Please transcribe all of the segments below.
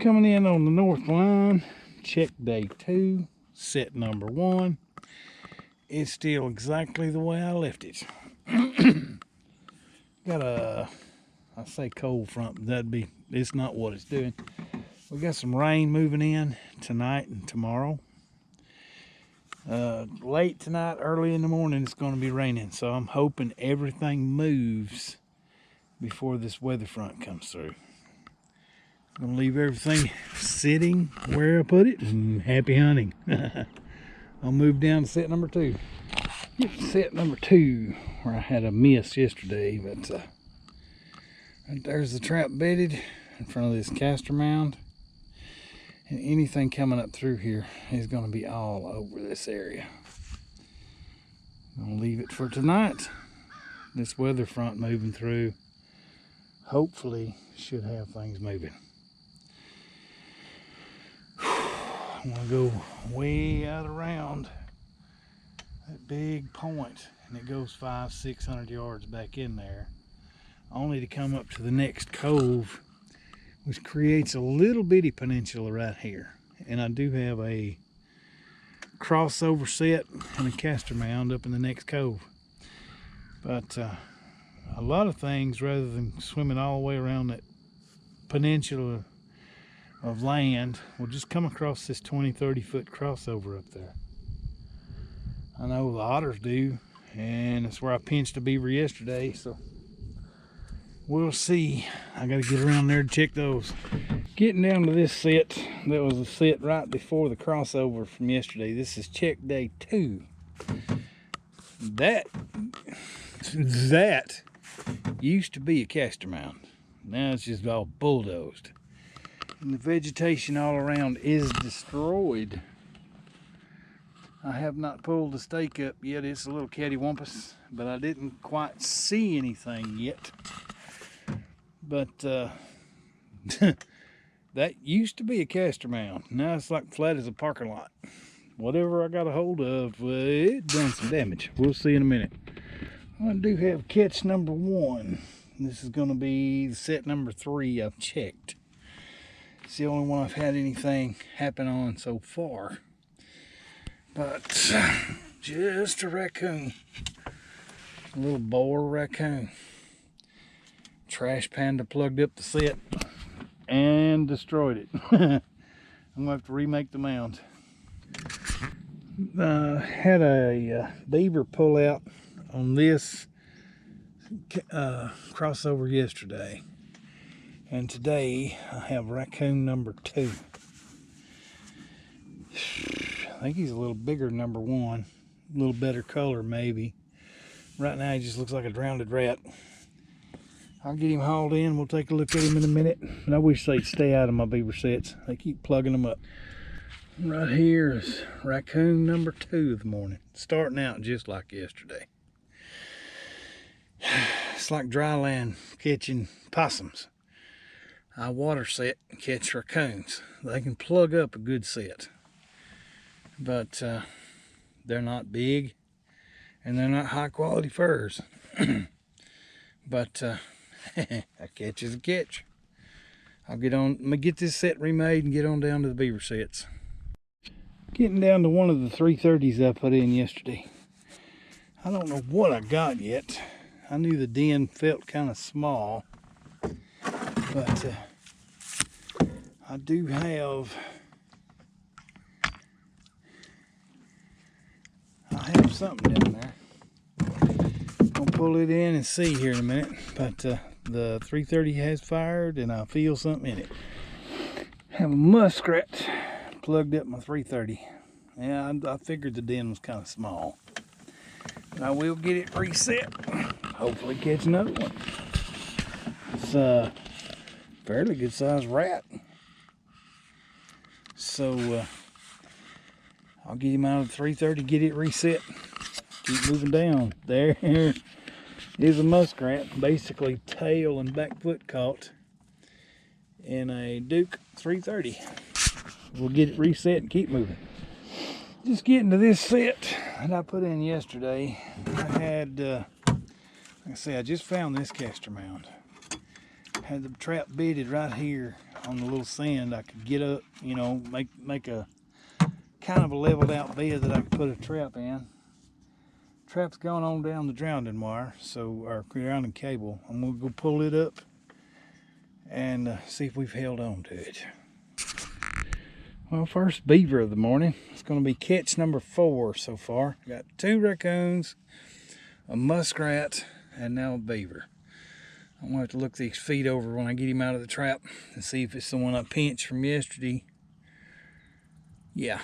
Coming in on the north line, check day 2, set number 1. It's still exactly the way I left it. Got a, I say cold front, but it's not what it's doing. We got some rain moving in tonight and tomorrow. Late tonight, early in the morning, it's going to be raining, so I'm hoping everything moves before this weather front comes through. I'm going to leave everything sitting where I put it, and happy hunting. I'll move down to set number 2. Get to set number 2, where I had a miss yesterday, but right there's the trap bedded in front of this caster mound. And anything coming up through here is going to be all over this area. I'm going to leave it for tonight. This weather front moving through hopefully should have things moving. I'm going to go way out around that big point, and it goes 500-600 yards back in there, only to come up to the next cove, which creates a little bitty peninsula right here. And I do have a crossover set and a caster mound up in the next cove. But a lot of things, rather than swimming all the way around that peninsula of land, will just come across this 20-30 foot crossover up there. I know the otters do, and that's where I pinched a beaver yesterday, so we'll see. I gotta get around there to check those. Getting down to this set, that was a set right before the crossover from yesterday. This is check day 2. That used to be a caster mound. Now it's just all bulldozed. And the vegetation all around is destroyed. I have not pulled the stake up yet. It's a little cattywampus, but I didn't quite see anything yet. But that used to be a caster mound. Now it's like flat as a parking lot. Whatever I got a hold of, it done some damage. We'll see in a minute. I do have catch number 1. This is going to be set number 3 I've checked. It's the only one I've had anything happen on so far. But just a raccoon. A little boar raccoon. Trash panda plugged up the set and destroyed it. I'm gonna have to remake the mound. Had a beaver pull out on this crossover yesterday, and today I have raccoon number 2. I think he's a little bigger than number 1, a little better color maybe. Right now he just looks like a drowned rat. I'll get him hauled in. We'll take a look at him in a minute. And I wish they'd stay out of my beaver sets. They keep plugging them up. Right here is raccoon number 2 of the morning. Starting out just like yesterday. It's like dry land catching possums. I water set and catch raccoons. They can plug up a good set. But they're not big. And they're not high quality furs. But a catch is a catch. I'm gonna get this set remade and get on down to the beaver sets. Getting down to one of the 330s I put in yesterday. I don't know what I got yet. I knew the den felt kind of small, but I do have something down there. I'll pull it in and see here in a minute, but the 330 has fired and I feel something in it. Have a muskrat plugged up my 330. Yeah, I figured the den was kind of small, but I will get it reset. Hopefully catch another one. It's a fairly good sized rat, so I'll get him out of the 330, get it reset. Keep moving down. There is a muskrat, basically tail and back foot caught in a Duke 330. We'll get it reset and keep moving. Just getting to this set that I put in yesterday. I had, like I say, I just found this caster mound. Had the trap bedded right here on the little sand, I could get up, you know, make a kind of a leveled out bed that I could put a trap in. Trap's going on down the grounding wire, so our grounding cable. I'm gonna go pull it up and see if we've held on to it. Well, first beaver of the morning. It's gonna be catch number 4 so far. Got 2 raccoons, a muskrat, and now a beaver. I'm gonna have to look these feet over when I get him out of the trap and see if it's the one I pinched from yesterday. Yeah.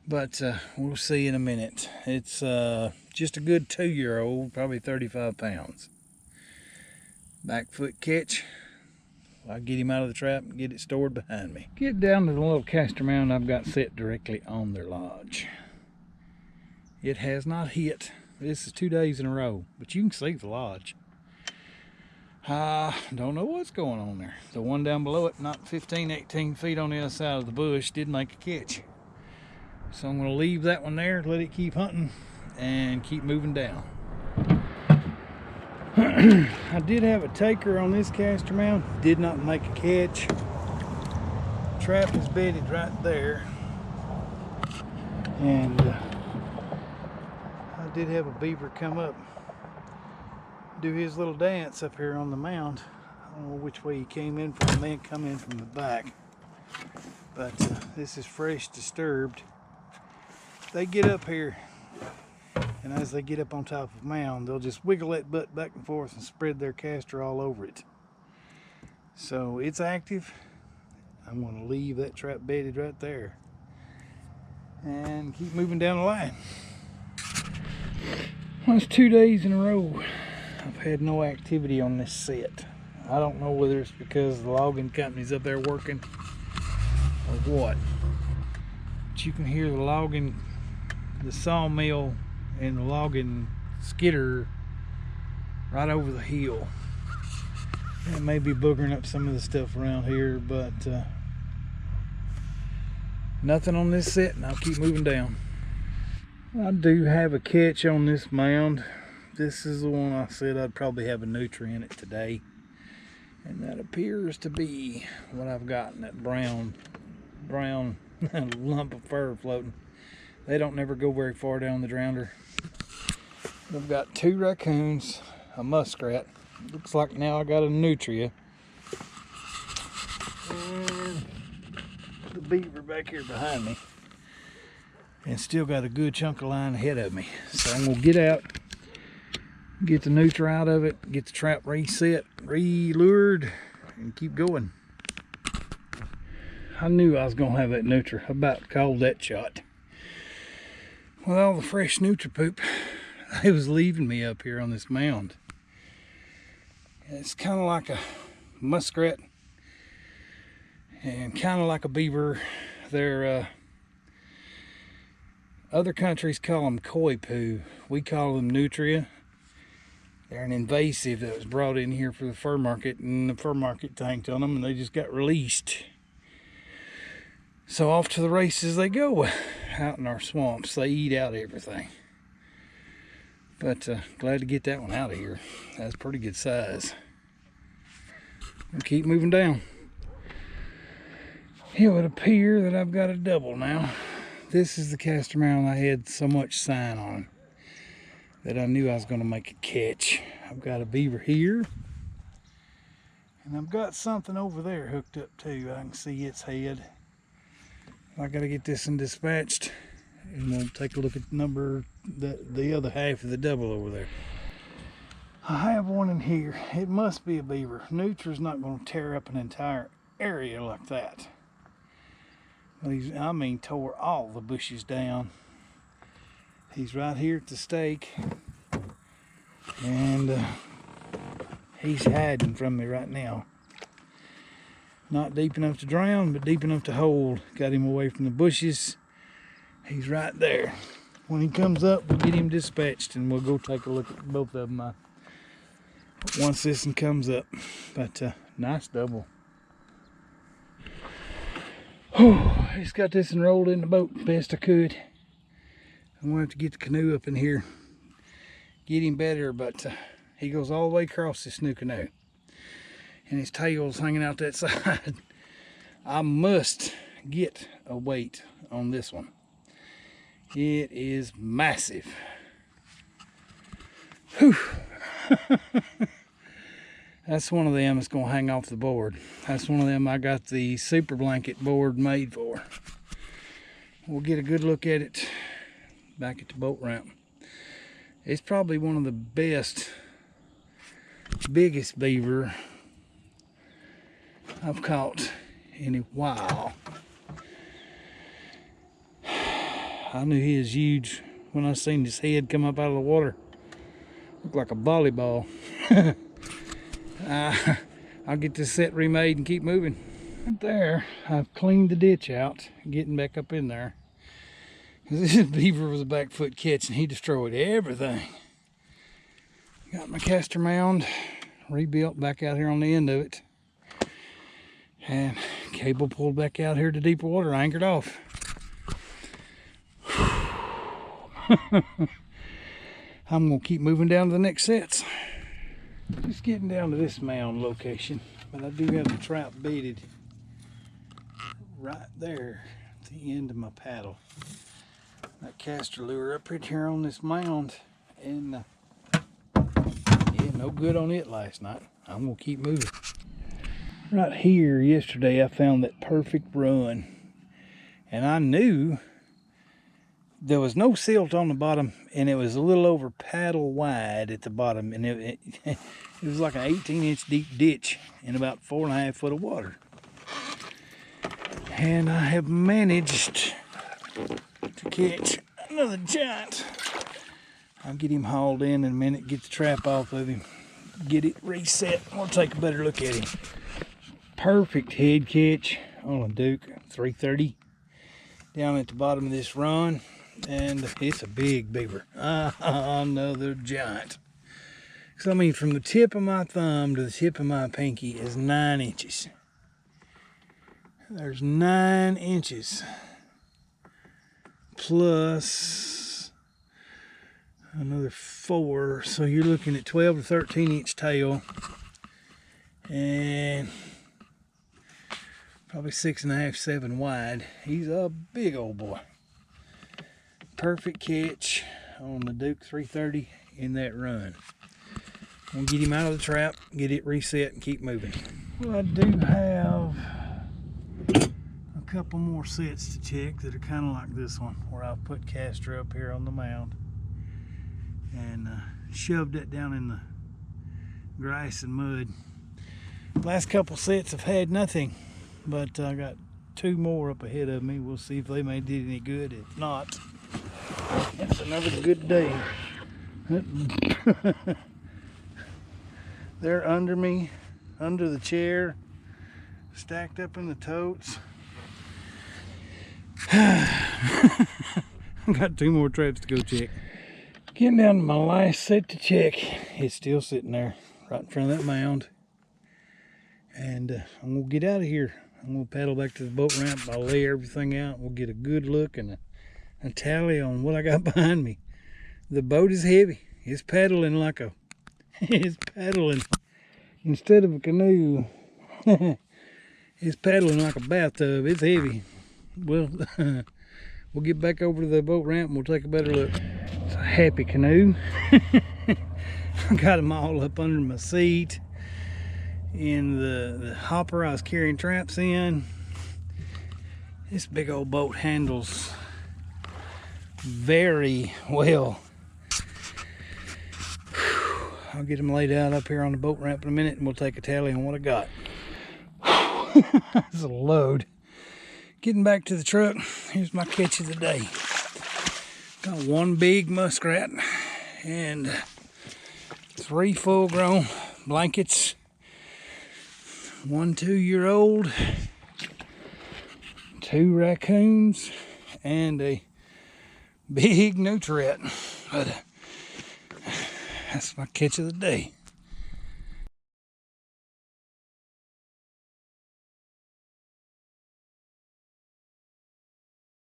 But we'll see in a minute. It's just a good 2-year-old, probably 35 pounds. Back foot catch. I'll get him out of the trap and get it stored behind me. Get down to the little castor mound I've got set directly on their lodge. It has not hit. This is 2 days in a row, but you can see the lodge. Don't know what's going on there. The one down below it, not 15, 18 feet on the other side of the bush, did make a catch. So I'm going to leave that one there, let it keep hunting, and keep moving down. I did have a taker on this castor mound, did not make a catch. Trap is bedded right there. And I did have a beaver come up, do his little dance up here on the mound. I don't know which way he came in from, the man come in from the back. But this is fresh disturbed. They get up here, and as they get up on top of the mound, they'll just wiggle that butt back and forth and spread their castor all over it. So it's active. I'm going to leave that trap bedded right there and keep moving down the line. Well, it's 2 days in a row I've had no activity on this set. I don't know whether it's because the logging company's up there working or what, but you can hear the logging, the sawmill and the logging skidder right over the hill. It may be boogering up some of the stuff around here, but nothing on this set, and I'll keep moving down. I do have a catch on this mound. This is the one I said I'd probably have a Nutria in it today, and that appears to be what I've got in that brown lump of fur floating. They don't never go very far down the drowner. I've got 2 raccoons, a muskrat. Looks like now I got a Nutria. And the beaver back here behind me. And still got a good chunk of line ahead of me. So I'm gonna get out, get the Nutria out of it, get the trap reset, re-lured, and keep going. I knew I was gonna have that Nutria. I about called that shot. With all the fresh Nutria poop, they was leaving me up here on this mound. It's kind of like a muskrat and kind of like a beaver. They're other countries call them koi poo. We call them Nutria. They're an invasive that was brought in here for the fur market, and the fur market tanked on them, and they just got released. So off to the races they go out in our swamps. They eat out everything. But glad to get that one out of here. That's pretty good size. I'll keep moving down. It would appear that I've got a double now. This is the castor mound I had so much sign on that I knew I was going to make a catch. I've got a beaver here, and I've got something over there hooked up too. I can see its head. I got to get this one dispatched, and we'll take a look at the other half of the double over there. I have one in here. It must be a beaver. Nutria's not going to tear up an entire area like that. I mean, tore all the bushes down. He's right here at the stake, and he's hiding from me right now. Not deep enough to drown, but deep enough to hold. Got him away from the bushes. He's right there. When he comes up, we'll get him dispatched, and we'll go take a look at both of them once this one comes up. But nice double. Oh, I just got this one rolled in the boat best I could. I'm gonna have to get the canoe up in here, get him better, but he goes all the way across this new canoe. and his tail's hanging out that side. I must get a weight on this one. It is massive. Whew. That's one of them that's gonna hang off the board. That's one of them I got the super blanket board made for. We'll get a good look at it back at the boat ramp. It's probably one of the biggest beaver I've caught in a while. I knew he was huge when I seen his head come up out of the water. Looked like a volleyball. I'll get this set remade and keep moving. Right there, I've cleaned the ditch out, getting back up in there. This beaver was a back foot catch and he destroyed everything. Got my caster mound rebuilt back out here on the end of it. And cable pulled back out here to deeper water, anchored off. I'm gonna keep moving down to the next sets. Just getting down to this mound location, but I do have the trap baited right there at the end of my paddle. That caster lure up right here on this mound, and yeah, no good on it last night. I'm gonna keep moving. Right here yesterday I found that perfect run, and I knew there was no silt on the bottom, and it was a little over paddle wide at the bottom, and it was like an 18-inch deep ditch in about 4.5 foot of water. And I have managed to catch another giant. I'll get him hauled in a minute, get the trap off of him, get it reset. We'll take a better look at him. Perfect head catch on a Duke 330 down at the bottom of this run. And it's a big beaver. Another giant. So I mean, from the tip of my thumb to the tip of my pinky is 9 inches. There's 9 inches plus another 4, so you're looking at 12 to 13 inch tail and probably 6.5, 7 wide. He's a big old boy. Perfect catch on the Duke 330 in that run. I'm gonna get him out of the trap, get it reset, and keep moving. Well, I do have a couple more sets to check that are kind of like this one, where I've put caster up here on the mound and shoved it down in the grass and mud. Last couple sets have had nothing, but I got 2 more up ahead of me. We'll see if they may do any good. If not, it's another good day. They're under me, under the chair, stacked up in the totes. I've got 2 more traps to go check. Getting down to my last set to check. It's still sitting there right in front of that mound. And I'm gonna get out of here. I'm gonna paddle back to the boat ramp. I'll lay everything out. We'll get a good look and a tally on what I got behind me. The boat is heavy. It's paddling like a, it's paddling instead of a canoe. It's paddling like a bathtub. It's heavy. Well, we'll get back over to the boat ramp and we'll take a better look. It's a happy canoe. I got them all up under my seat in the hopper I was carrying traps in. This big old boat handles very well. I'll get them laid out up here on the boat ramp in a minute and we'll take a tally on what I got. That's a load. Getting back to the truck, here's my catch of the day. Got 1 big muskrat and 3 full-grown blankets, 1 2-year-old, 2 raccoons, and a big Nutria. But that's my catch of the day.